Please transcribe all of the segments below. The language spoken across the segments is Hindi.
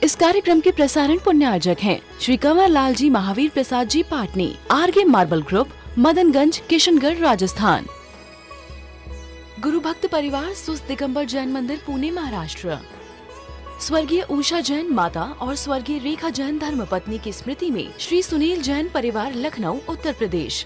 इस कार्यक्रम के प्रसारण पुण्यार्जक हैं Shri Kanwar Lal ji Mahavir Prasad ji Patni, RK marble group, Madanganj, Kishangarh, Rajasthan. गुरु भक्त परिवार सुस्त दिगंबर जैन मंदिर, पुणे, महाराष्ट्र। स्वर्गीय उषा जैन माता और स्वर्गीय रेखा जैन धर्मपत्नी की स्मृति में श्री सुनील जैन परिवार, लखनऊ, उत्तर प्रदेश।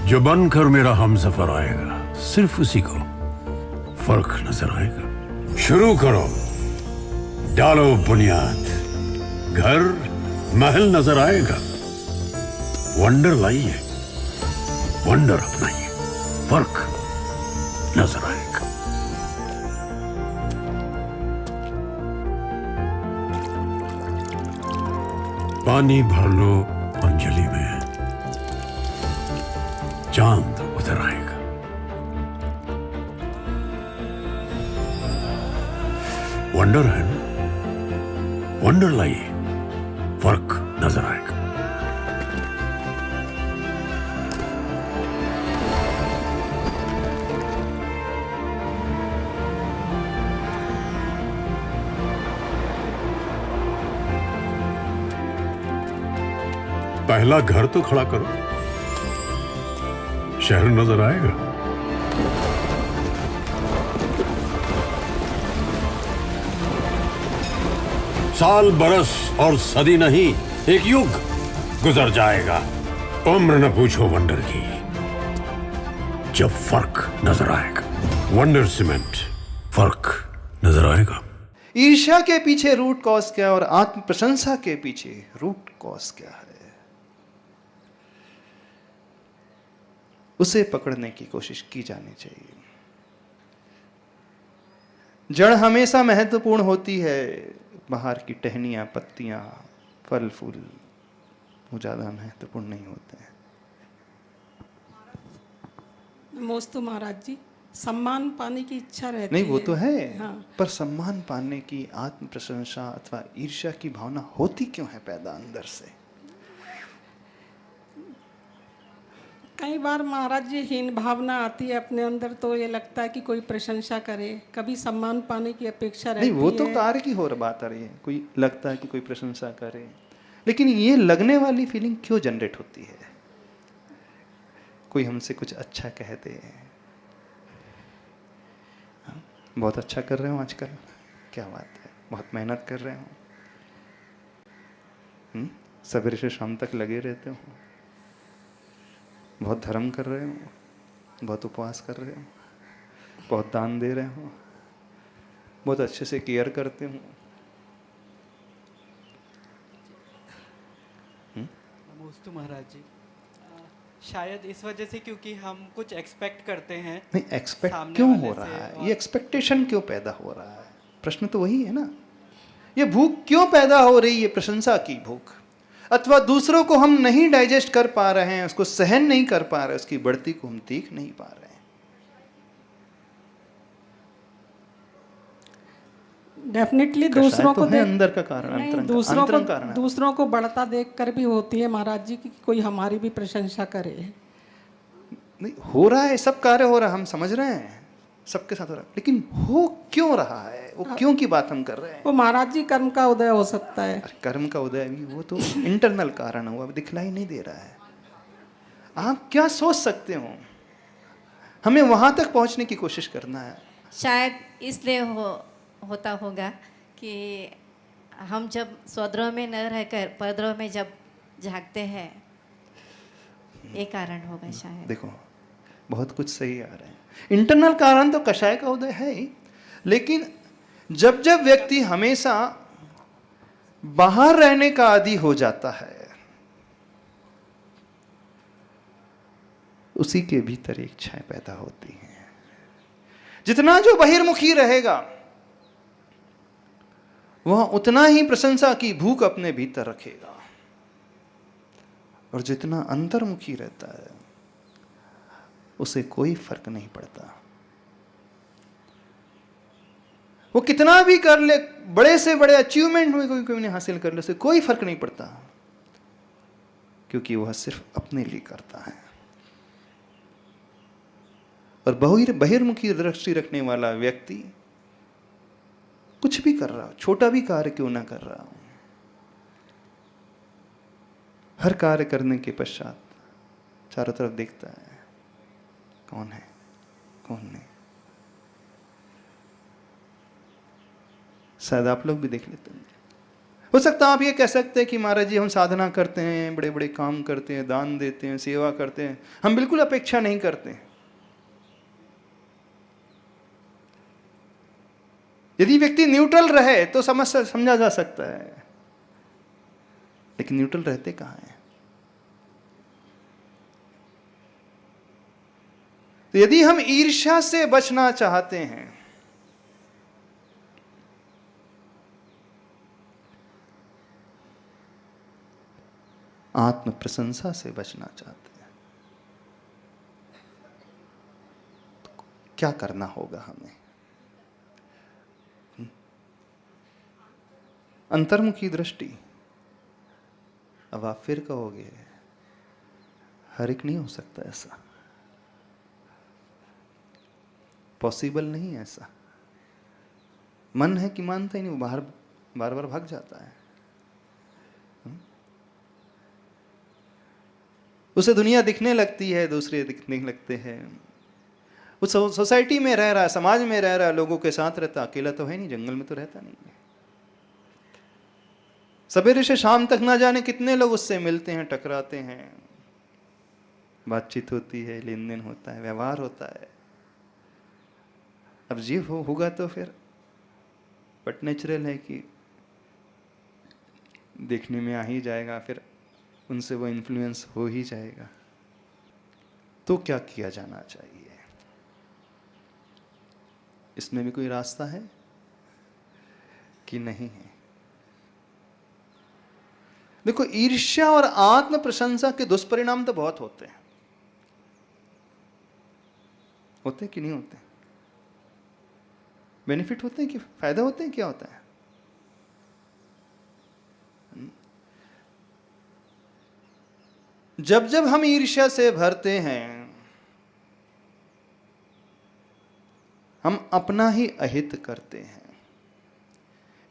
जो बनकर मेरा हमसफर आएगा, सिर्फ उसी को फर्क नजर आएगा। शुरू करो, डालो बुनियाद, घर महल नजर आएगा। वंडर लाइए, वंडर अपनाइए, फर्क नजर आएगा। पानी भर लो अंजलि में, चांद उतर आएगा। वंडर है ना, वंडर लाइए, फर्क नजर आएगा। पहला घर तो खड़ा करो, शहर नजर आएगा। साल, बरस और सदी नहीं, एक युग गुजर जाएगा। उम्र न पूछो वंडर की, जब फर्क नजर आएगा। वंडर सीमेंट, फर्क नजर आएगा। ईर्ष्या के पीछे रूट कॉज क्या और आत्म प्रशंसा के पीछे रूट कॉज क्या है, उसे पकड़ने की कोशिश की जानी चाहिए। जड़ हमेशा महत्वपूर्ण होती है, बाहर की टहनियां, पत्तियां, फल फूल वो ज्यादा महत्वपूर्ण नहीं होते हैं। नमोस्तु महाराज जी, सम्मान पाने की इच्छा रहती नहीं, वो तो है, हाँ। पर सम्मान पाने की आत्म प्रशंसा अथवा ईर्ष्या की भावना होती क्यों है पैदा अंदर से? कई बार महाराज जी हीन भावना आती है अपने अंदर, तो ये लगता है कि कोई प्रशंसा करे, कभी सम्मान पाने की अपेक्षा रहती है। नहीं, वो तो कार्य की और बात आ रही है। कोई लगता है कि कोई प्रशंसा करे, लेकिन ये लगने वाली फीलिंग क्यों जनरेट होती है? कोई हमसे कुछ अच्छा कह दे, हाँ, बहुत अच्छा कर रहे हो आजकल, क्या बात है, बहुत मेहनत कर रहे हो, सवेरे से शाम तक लगे रहते हो, बहुत धर्म कर रहे हो, बहुत उपवास कर रहे हो, बहुत दान दे रहे हो, बहुत अच्छे से केयर करते हो। नमोस्तु महाराज जी, शायद इस वजह से क्योंकि हम कुछ एक्सपेक्ट करते हैं। नहीं, एक्सपेक्ट क्यों हो रहा है? ये एक्सपेक्टेशन क्यों पैदा हो रहा है? प्रश्न तो वही है ना। ये भूख क्यों पैदा हो रही है? प्रशंसा की भूख, अथवा दूसरों को हम नहीं डाइजेस्ट कर पा रहे हैं, उसको सहन नहीं कर पा रहे, उसकी बढ़ती को हम देख नहीं पा रहे हैं। डेफिनेटली दूसरों को तो है अंदर का कारण, अंतरंग कारण। दूसरों को बढ़ता देखकर भी होती है महाराज जी कि कोई हमारी भी प्रशंसा करे। नहीं, हो रहा है, सब कार्य हो रहा है, हम समझ रहे हैं, सबके साथ हो रहा है, लेकिन हो क्यों रहा है? वो क्यों की बात हम कर रहे हैं? वो महाराज जी कर्म का उदय हो सकता है। कर्म का उदय भी वो तो इंटरनल कारण हुआ, दिखलाई नहीं दे रहा है। आप क्या सोच सकते हो? हमें वहां तक पहुंचने की कोशिश करना है। शायद इसलिए होता होगा कि हम जब स्वद्रोह में न रहकर परद्रोह में जब झांकते हैं, ये कारण होगा शायद। देखो, बहुत कुछ सही आ रहे हैं। इंटरनल कारण तो कषाय का उदय है ही, लेकिन जब जब व्यक्ति हमेशा बाहर रहने का आदी हो जाता है, उसी के भीतर इच्छाएं पैदा होती हैं। जितना जो बहिर्मुखी रहेगा, वह उतना ही प्रशंसा की भूख अपने भीतर रखेगा, और जितना अंतर्मुखी रहता है उसे कोई फर्क नहीं पड़ता। वो कितना भी कर ले, बड़े से बड़े अचीवमेंट में कोई नहीं हासिल कर ले, उसे कोई फर्क नहीं पड़ता, क्योंकि वह सिर्फ अपने लिए करता है। और बहिर्मुखी दृष्टि रखने वाला व्यक्ति कुछ भी कर रहा हो, छोटा भी कार्य क्यों ना कर रहा हो, हर कार्य करने के पश्चात चारों तरफ देखता है कौन है कौन नहीं। शायद आप लोग भी देख लेते हैं। हो सकता है आप ये कह सकते हैं कि महाराज जी हम साधना करते हैं, बड़े बड़े काम करते हैं, दान देते हैं, सेवा करते हैं, हम बिल्कुल अपेक्षा नहीं करते। यदि व्यक्ति न्यूट्रल रहे तो समझा जा सकता है, लेकिन न्यूट्रल रहते कहां हैं? तो यदि हम ईर्ष्या से बचना चाहते हैं, आत्म प्रशंसा से बचना चाहते हैं, तो क्या करना होगा हमें? अंतर्मुखी दृष्टि। अब आप फिर कहोगे हर एक नहीं हो सकता ऐसा, पॉसिबल नहीं है ऐसा। मन है कि मानता ही नहीं, वो बार बार भाग जाता है। उसे दुनिया दिखने लगती है, दूसरे दिखने लगते हैं। वो सोसाइटी में रह रहा है, समाज में रह रहा है, लोगों के साथ रहता, अकेला तो है नहीं, जंगल में तो रहता नहीं है। सवेरे से शाम तक ना जाने कितने लोग उससे मिलते हैं, टकराते हैं, बातचीत होती है, लेन देन होता है, व्यवहार होता है। अब जीव होगा तो फिर बट नेचुरल है कि देखने में आ ही जाएगा, फिर उनसे वो इन्फ्लुएंस हो ही जाएगा। तो क्या किया जाना चाहिए? इसमें भी कोई रास्ता है कि नहीं है? देखो, ईर्ष्या और आत्म प्रशंसा के दुष्परिणाम तो बहुत होते हैं। होते कि नहीं होते? बेनिफिट होते हैं कि फायदा होते हैं? क्या होता है? जब जब हम ईर्ष्या से भरते हैं, हम अपना ही अहित करते हैं।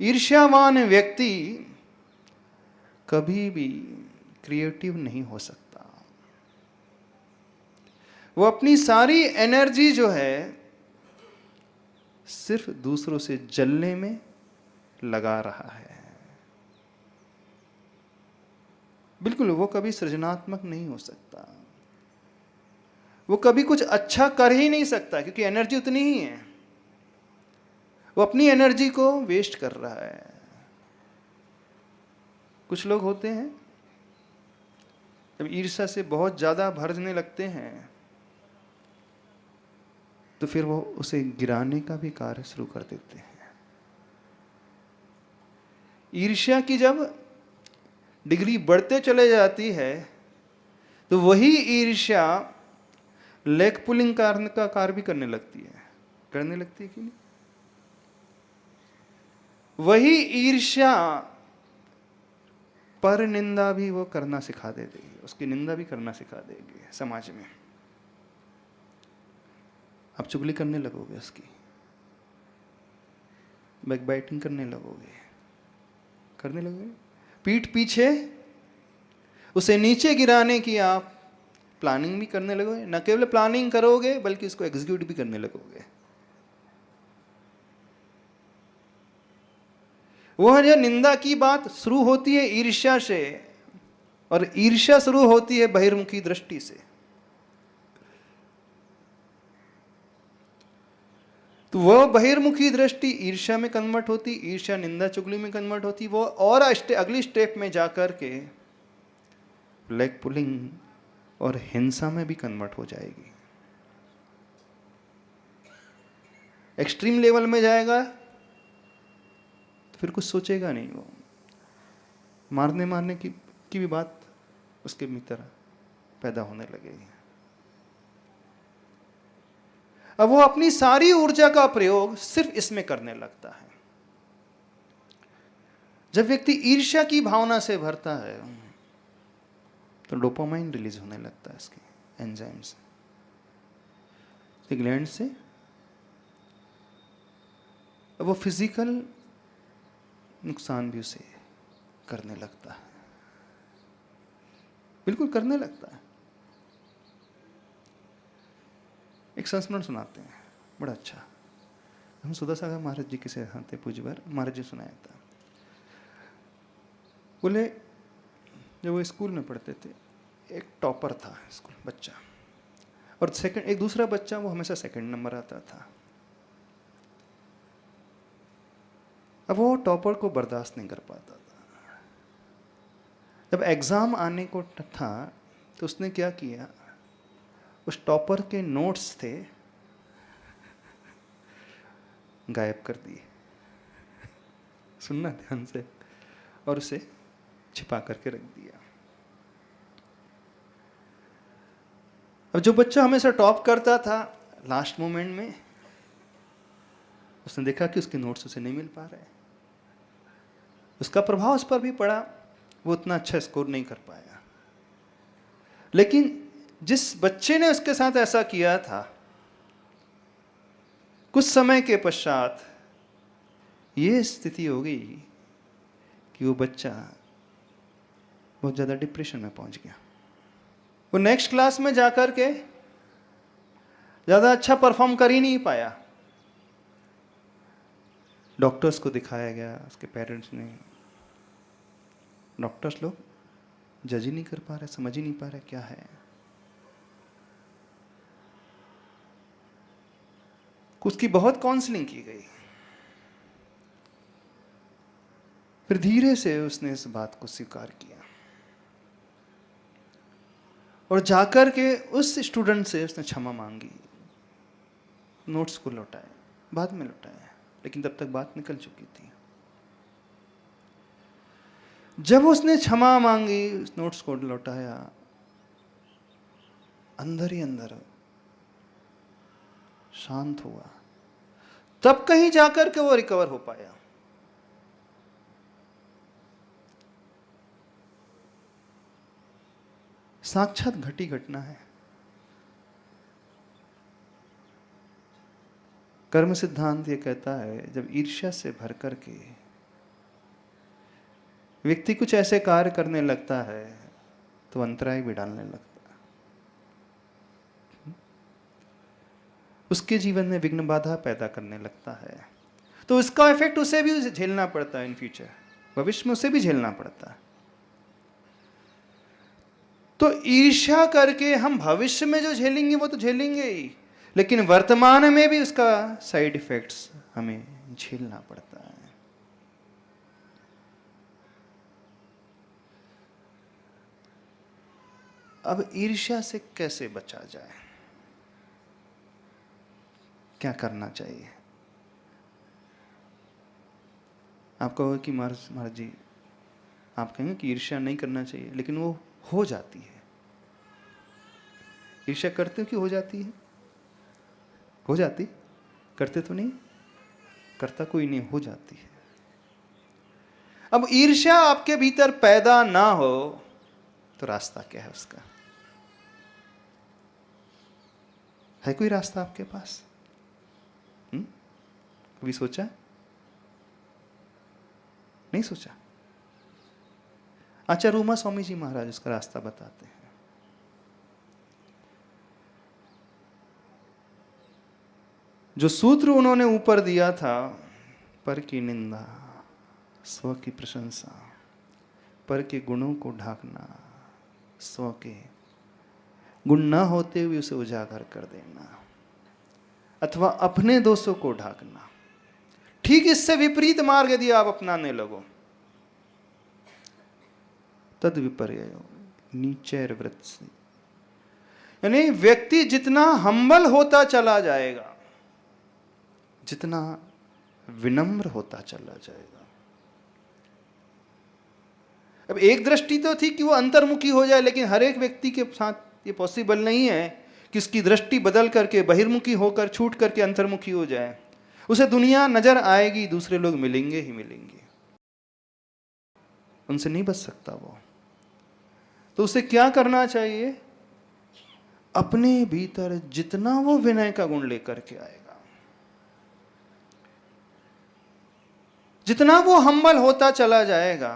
ईर्ष्यावान व्यक्ति कभी भी क्रिएटिव नहीं हो सकता। वो अपनी सारी एनर्जी जो है सिर्फ दूसरों से जलने में लगा रहा है। बिल्कुल वो कभी सृजनात्मक नहीं हो सकता, वो कभी कुछ अच्छा कर ही नहीं सकता, क्योंकि एनर्जी उतनी ही है। वो अपनी एनर्जी को वेस्ट कर रहा है। कुछ लोग होते हैं जब ईर्ष्या से बहुत ज्यादा भरने लगते हैं तो फिर वो उसे गिराने का भी कार्य शुरू कर देते हैं। ईर्ष्या की जब डिग्री बढ़ते चले जाती है तो वही ईर्ष्या लेग पुलिंग का कार्य भी करने लगती है। कि नहीं? वही ईर्ष्या पर निंदा भी वो करना सिखा देगी, उसकी निंदा भी करना सिखा देगी समाज में। आप चुगली करने लगोगे, उसकी बैकबाइटिंग करने लगोगे, पीठ पीछे उसे नीचे गिराने की आप प्लानिंग भी करने लगोगे। न केवल प्लानिंग करोगे बल्कि इसको एग्जीक्यूट भी करने लगोगे। वह जो निंदा की बात शुरू होती है ईर्ष्या से, और ईर्ष्या शुरू होती है बहिर्मुखी दृष्टि से। तो वह बहिर्मुखी दृष्टि ईर्ष्या में कन्वर्ट होती, ईर्ष्या निंदा चुगली में कन्वर्ट होती, वो और अगली स्टेप में जाकर के लेग पुलिंग और हिंसा में भी कन्वर्ट हो जाएगी। एक्सट्रीम लेवल में जाएगा तो फिर कुछ सोचेगा नहीं, वो मारने की भी बात उसके भीतर पैदा होने लगेगी। अब वो अपनी सारी ऊर्जा का प्रयोग सिर्फ इसमें करने लगता है। जब व्यक्ति ईर्ष्या की भावना से भरता है तो डोपामाइन रिलीज होने लगता है, इसके एंजाइम्स। ग्लैंड से वो फिजिकल नुकसान भी उसे करने लगता है, बिल्कुल करने लगता है। एक संस्मरण सुनाते हैं बड़ा अच्छा। हम सुधासागर महाराज जी के से थे पूज्यवर महाराज जी सुनाया था। बोले जब वो स्कूल में पढ़ते थे, एक टॉपर था स्कूल बच्चा, और सेकंड एक दूसरा बच्चा वो हमेशा सेकंड नंबर आता था। अब वो टॉपर को बर्दाश्त नहीं कर पाता था। जब एग्जाम आने को था तो उसने क्या किया, उस टॉपर के नोट्स थे गायब कर दिए, सुनना ध्यान से, और उसे छिपा करके रख दिया। अब जो बच्चा हमेशा टॉप करता था, लास्ट मोमेंट में उसने देखा कि उसके नोट्स उसे नहीं मिल पा रहे, उसका प्रभाव उस पर भी पड़ा, वो उतना अच्छा स्कोर नहीं कर पाया। लेकिन जिस बच्चे ने उसके साथ ऐसा किया था, कुछ समय के पश्चात ये स्थिति हो गई कि वो बच्चा बहुत ज़्यादा डिप्रेशन में पहुंच गया। वो नेक्स्ट क्लास में जाकर के ज़्यादा अच्छा परफॉर्म कर ही नहीं पाया। डॉक्टर्स को दिखाया गया, उसके पेरेंट्स ने, डॉक्टर्स लोग जज ही नहीं कर पा रहे, समझ ही नहीं पा रहे क्या है। उसकी बहुत काउंसलिंग की गई, फिर धीरे से उसने इस बात को स्वीकार किया और जाकर के उस स्टूडेंट से उसने क्षमा मांगी, नोट्स को लौटाए, बाद में लौटाया, लेकिन तब तक बात निकल चुकी थी। जब उसने क्षमा मांगी, उस नोट्स को लौटाया, अंदर ही अंदर शांत हुआ, तब कहीं जाकर के वो रिकवर हो पाया। साक्षात घटी घटना है। कर्म सिद्धांत ये कहता है, जब ईर्ष्या से भर करके व्यक्ति कुछ ऐसे कार्य करने लगता है तो अंतराय भी डालने लगता है, उसके जीवन में विघ्न बाधा पैदा करने लगता है, तो उसका इफेक्ट उसे भी झेलना पड़ता है। इन फ्यूचर भविष्य में उसे भी झेलना पड़ता है। तो ईर्ष्या करके हम भविष्य में जो झेलेंगे वो तो झेलेंगे ही, लेकिन वर्तमान में भी उसका साइड इफेक्ट्स हमें झेलना पड़ता है। अब ईर्ष्या से कैसे बचा जाए, क्या करना चाहिए? आप कहोगे कि महाराज जी, आप कहेंगे कि ईर्ष्या नहीं करना चाहिए, लेकिन वो हो जाती है। ईर्ष्या करते हो कि हो जाती है? हो जाती, करते तो नहीं, करता कोई नहीं, हो जाती है। अब ईर्ष्या आपके भीतर पैदा ना हो तो रास्ता क्या है उसका? है कोई रास्ता आपके पास? कभी सोचा? नहीं सोचा? आचार्य उमा स्वामी जी महाराज उसका रास्ता बताते हैं। जो सूत्र उन्होंने ऊपर दिया था, पर की निंदा, स्व की प्रशंसा, पर के गुणों को ढांकना, स्व के गुण न होते हुए उसे उजागर कर देना, अथवा अपने दोषों को ढांकना, ठीक इससे विपरीत मार्ग यदि आप अपनाने लगो, तद विपर्ययो नीचैर वृत्ति, यानी व्यक्ति जितना हम्बल होता चला जाएगा, जितना विनम्र होता चला जाएगा। अब एक दृष्टि तो थी कि वो अंतर्मुखी हो जाए, लेकिन हर एक व्यक्ति के साथ ये पॉसिबल नहीं है कि उसकी दृष्टि बदल करके बहिर्मुखी होकर छूट करके अंतर्मुखी हो जाए। उसे दुनिया नजर आएगी, दूसरे लोग मिलेंगे ही मिलेंगे, उनसे नहीं बच सकता वो। तो उसे क्या करना चाहिए? अपने भीतर जितना वो विनय का गुण लेकर के आएगा, जितना वो हम्बल होता चला जाएगा,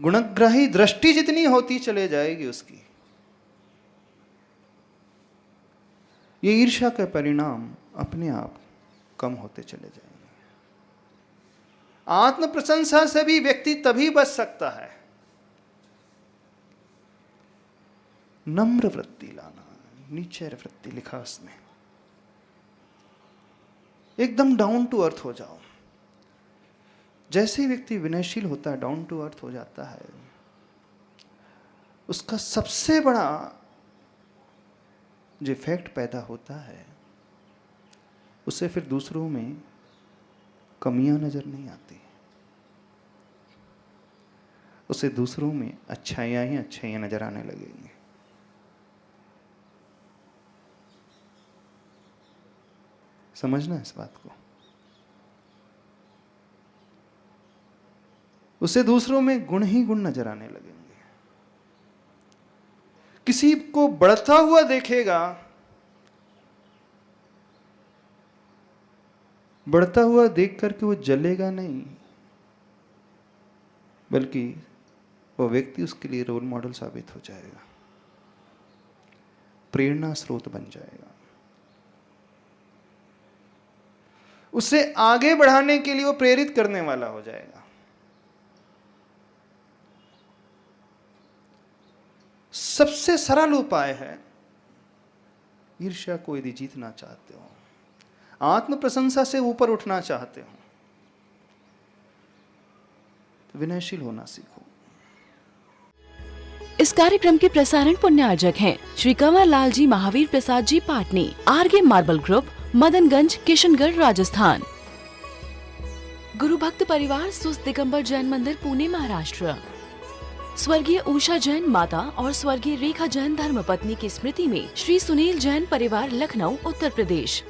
गुणग्राही दृष्टि जितनी होती चले जाएगी उसकी, ये ईर्ष्या के परिणाम अपने आप कम होते चले जाएंगे। आत्म प्रशंसा से भी व्यक्ति तभी बच सकता है, नम्र वृत्ति लाना, नीचे वृत्ति लिखा उसमें, एकदम डाउन टू अर्थ हो जाओ। जैसे ही व्यक्ति विनयशील होता है, डाउन टू अर्थ हो जाता है, उसका सबसे बड़ा जो इफेक्ट पैदा होता है, उसे फिर दूसरों में कमियां नजर नहीं आती, उसे दूसरों में अच्छाइयां ही अच्छाइयां नजर आने लगेंगी। समझना इस बात को। उसे दूसरों में गुण ही गुण नजर आने लगेंगे। किसी को बढ़ता हुआ देखेगा, बढ़ता हुआ देख करके वो जलेगा नहीं, बल्कि वो व्यक्ति उसके लिए रोल मॉडल साबित हो जाएगा, प्रेरणा स्रोत बन जाएगा, उसे आगे बढ़ाने के लिए वो प्रेरित करने वाला हो जाएगा। सबसे सरल उपाय है, ईर्ष्या को यदि जीतना चाहते हो, आत्म प्रशंसा से ऊपर उठना चाहते हो, तो विनयशील होना सीखो। इस कार्यक्रम के प्रसारण पुण्यार्जक हैं श्री कंवर लाल जी महावीर प्रसाद जी पाटनी, आरगे मार्बल ग्रुप, मदनगंज, किशनगढ़, राजस्थान। गुरु भक्त परिवार सुस्त दिगंबर जैन मंदिर, पुणे, महाराष्ट्र। स्वर्गीय उषा जैन माता और स्वर्गीय रेखा जैन धर्मपत्नी की स्मृति में श्री सुनील जैन परिवार, लखनऊ, उत्तर प्रदेश।